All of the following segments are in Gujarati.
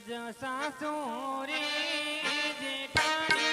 આજ સાસુરી જેઠાણી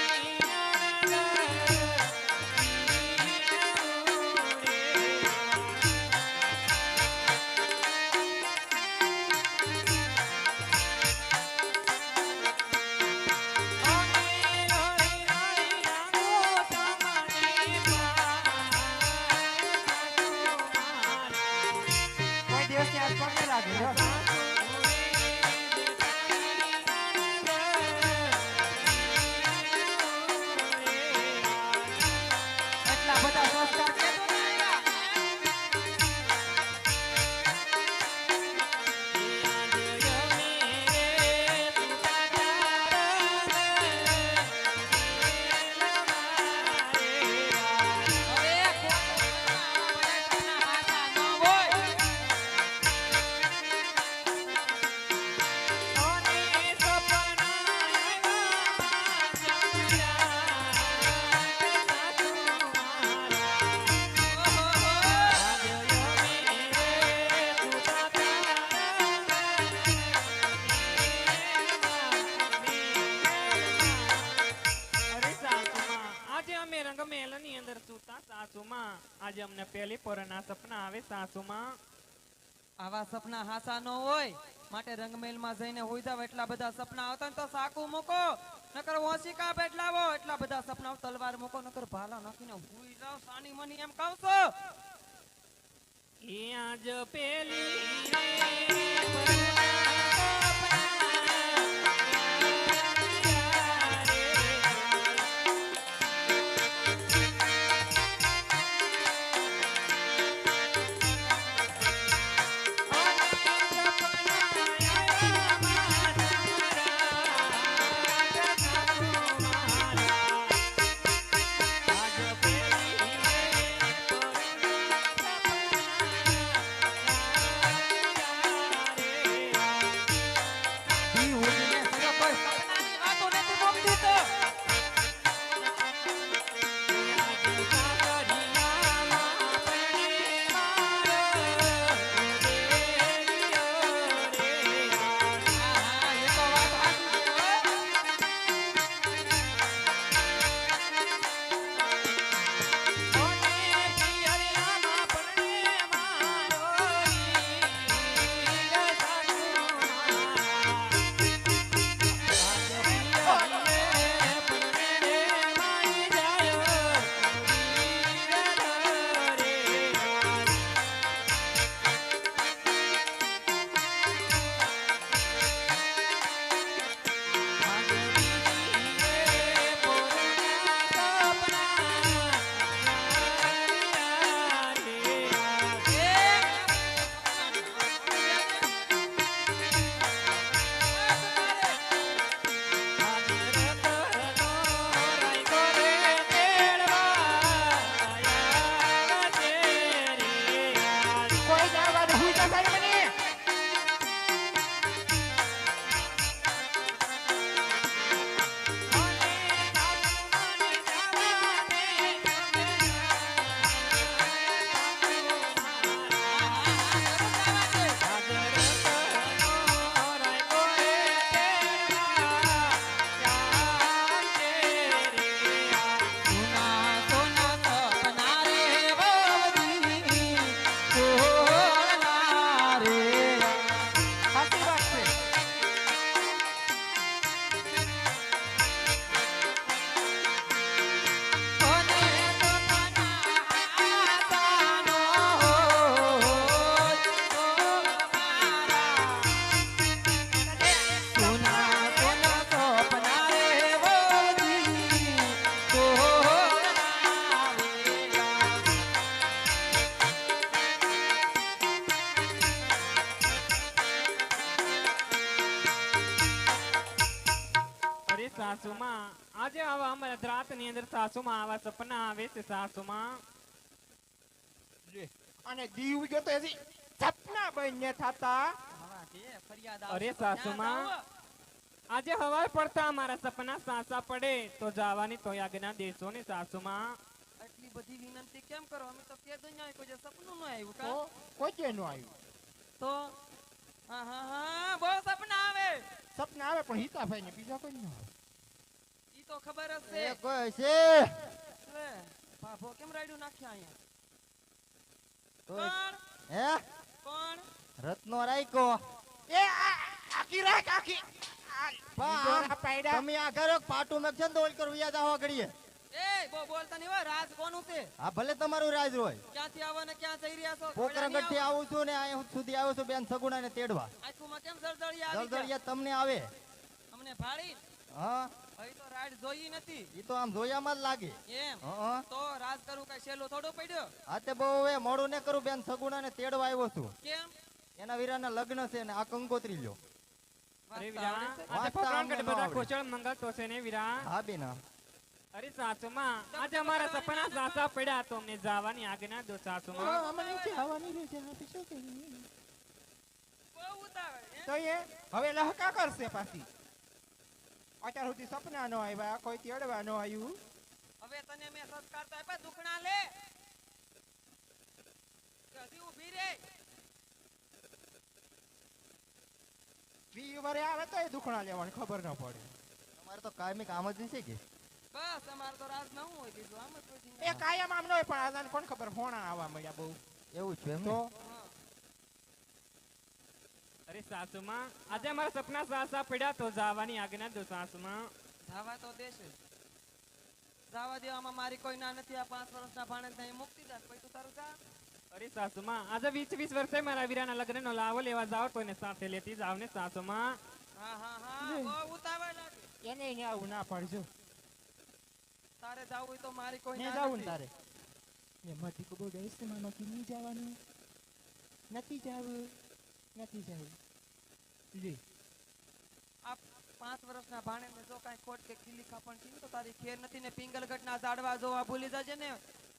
આજે અમને પહેલી પોરના સપના આવે સાસુમાં આવા સપના હાસા નો હોય માટે રંગમેલ માં જઈને હોઈ જાવ એટલા બધા સપના આવતા તો સાકુ મૂકો નકર ઓશિકા બેઠલાવો એટલા બધા સપના તલવાર મૂકો નકર ભાલા નાખીને હોઈ જાવ સાની મની એમ કહો છો એ આજ પેલી સાસુમાં આજે આવા અમારા દ્રાત ની અંદર સાસુમાં આવા સપના આવે છે સાસુમાં અને દીવ ગયો તો એસી સપના બન્યા થાતા અરે સાસુમાં આજે હવાય પડતા અમારા સપના સાસા પડે તો જવાની તો આજ્ઞા દેશો ને સાસુમાં આટલી બધી વિનંતી કેમ કરો અમે તો કે દુનિયા કોઈ સપનું ન આવ્યું તો કોઈ કે નો આવ્યું તો હા હા હા બહુ સપના આવે સપના આવે પણ હિતાભાઈ ને બીજા કોઈ ન આવે. ઈ તો ખબર જ છે એ કોઈ છે લે બાબો કેમ રાયડું નાખ્યા અહીંયા કોઈ- કોણ હે કોણ રત્નો રાખ્યો એ આખી રાખ આખી પણ પાયડા તમે આ કરો પાટું મેં છે ને તો ઓલ કરો યાદ આવા ઘડીએ એ બો બોલતા નહીં હોય રાજ કોનું છે આ ભલે તમારું રાજ હોય ક્યાંથી આવો ને ક્યાં જઈ રહ્યા છો પોકરણગઢ થી આવું છું ને અહીંયા સુધી આવ્યો છું બેન સગુણા ને તેડવા આંખોમાં કેમ જળજળી આવી ગયા? જળદળિયા તમને આવે અમને ભાળી હા અહીં તો રાઈડ જોઈ નથી ઈ તો આમ જોયામાં જ લાગે એમ હા તો રાજ કરું કઈ સહેલું થોડું પડ્યો આ તે બહુ હવે મોડું ને કરું બેન સગુણા ને તેડવા આવ્યો છું કેમ એના વીરાના લગ્ન છે ને આ કંકોત્રી લ્યો અરે વાંચતા વીરા આવડે છે? આજે વાંચતા પોકરણગઢ અમને ન બધા આવડે. કુશળ મંગલ તો છે ને વીરા હા બેન હા. અરે સાસુમાં આજે અમારા સપના સાચા પડ્યા તો અમને જવાની આજ્ઞા દો સાસુમાં અમને જવાની રહેશે નથી શું કરીએ? બહુ ઉતાવળ હે? તો એ હવે લહકા કરશે પાછી. અત્યાર સુધી સપના નો આવ્યા કોઈ તેડવા નો આવ્યું. હવે તને મેં સંસ્કાર તો આપ્યા દુખણા લે કદી ઊભી રે વી વરે આવે તો એ દુખણા લેવાની ખબર ન પડે. તમારે તો કાયમી કામ જ નહીં છે કે બસ અમાર તો રાજ ન હોય બીજું આમ જ પછી એ કાયમ આમ ન હોય પણ આદાને કોણ ખબર હોણા આવવા મળ્યા બહુ. એવું છે એમ ને? તો અરે સાસુમાં આજે અમારા સપના સાચા પડ્યા તો જવાની આજ્ઞા દો સાસુમાં જાવા તો દેશે જાવા દેવામાં મારી કોઈ ના નથી આ 5 વર્ષના ભાણેજને મુક્તિ દે પછી તું તારું જા અરે સાસુમાં આજે 20 વર્ષે મારા વીરાના લગ્નનો લાવો લેવા જાવ તો એને સાથે લેતી જાવ ને સાસુમાં હા હા હા બહુ ઉતાવળ લાગે એને અહીંયા આવું ના પડજો. તારે જાવું હોય તો મારી કોઈ ને ના જાવું ને નથી. તારે. એમાંથી કબો ગઈસ મામાંથી નહીં જવાનું. નથી જવું. નથી જવું. લે આ 5 વર્ષના ભાણેજને જો કાંઈ ખોટ કે ખીલીખા પણ થયું તો તારી ખેર નથી ને પિંગલગઢના ઝાડવા જોવા ભૂલી જજે ને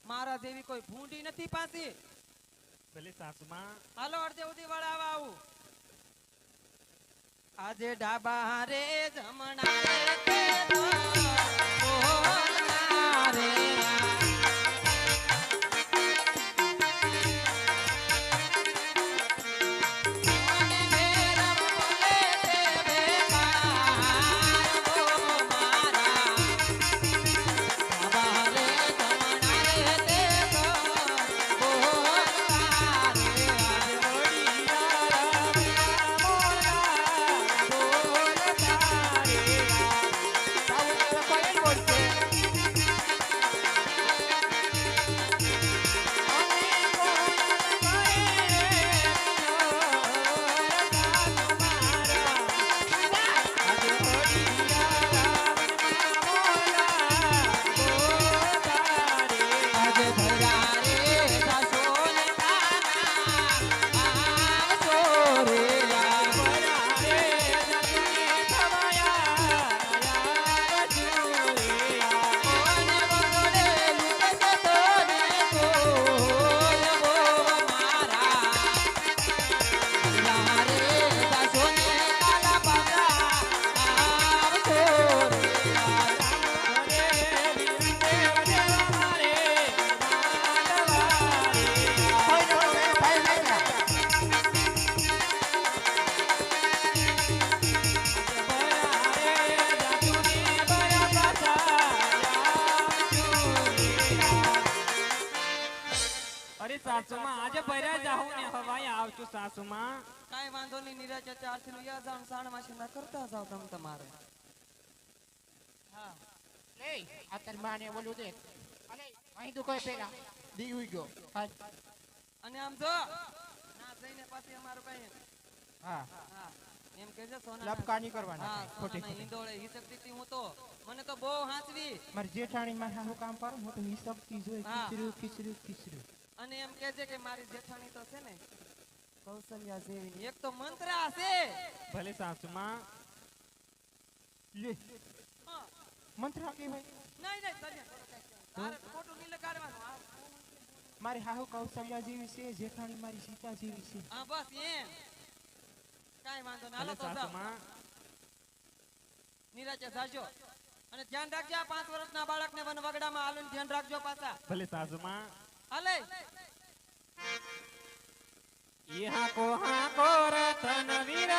મારા જેવી કોઈ ભૂંડી નથી પાછી ભલે સાસુમાં હાલો અડધે ઉધી વળાવા આવું આજે ડાબા રે જમણા રે તે તો બોલના રે અને મેરમ બોલે તે બેકાર ઓ મારા ડાબા રે જમણા રે તે તો બોલના રે આજે જાવું તો કોઈ જ બોલશે. આજે ભર્યા રે સાસો ને કાના આવજો રે કોને વગડે લૂટે તો ને કોઈ ગો મારા ભર્યા રે સાસો ને કાલા પાગા આવજો રે કોઈ ન હોય, ભાઈ ભાઈ ના. અરે સાસુમાં આજે ભર્યા જાઉં ને હવાઈ આવશું સાસુમાં કાંઈ વાંધો નહીં નીરજ ચારથી નું યા જાણ સાણ માસી ના કરતા જાવ તમે તમારે હા લે આ તારી માને બોલું દે. અલે અહીં તો કોઈ પેલા દી ઉઈ ગયો. હાલ. અને આમ જો ના જઈને પાછી અમારું કઈ હા હા એમ કે છે સોના લપકા નહીં કરવાના હા કાંઈ, ખોટી સોનાના ખોટી. હિંડોળે હિસક દીધી હું તો મને તો બહુ હાંચવી મારી જેઠાણી માં હું કામ કરું હું તો હિસબતી જોઈ હા. ખીચરું ખીચરું ખીચરું. અને એમ કે છે કે મારી જેઠાણી તો છે ને કૌશલ્યા જેવી એક તો મંત્રા છે ભલે સાસુમાં લે હા. મંત્રા કહેવાય. નહીં નહીં તને તારે ખોટું નહીં લગાડવાનું આ મારી હાહુ કૌશલ્યા જેવી છે, જેઠાણી મારી સીતા જેવી છે. હા બસ એમ કાંઈ વાંધો નહીં હાલો ભલે તો જાઓ સાસુમાં નિરાચે જાજો અને ધ્યાન રાખજો આ 5 વર્ષના બાળકને વન વગડામાં હાલું ધ્યાન રાખજો પાછા ભલે સાસુમાં હાલે ઈ હાકો હાકો રતન વીર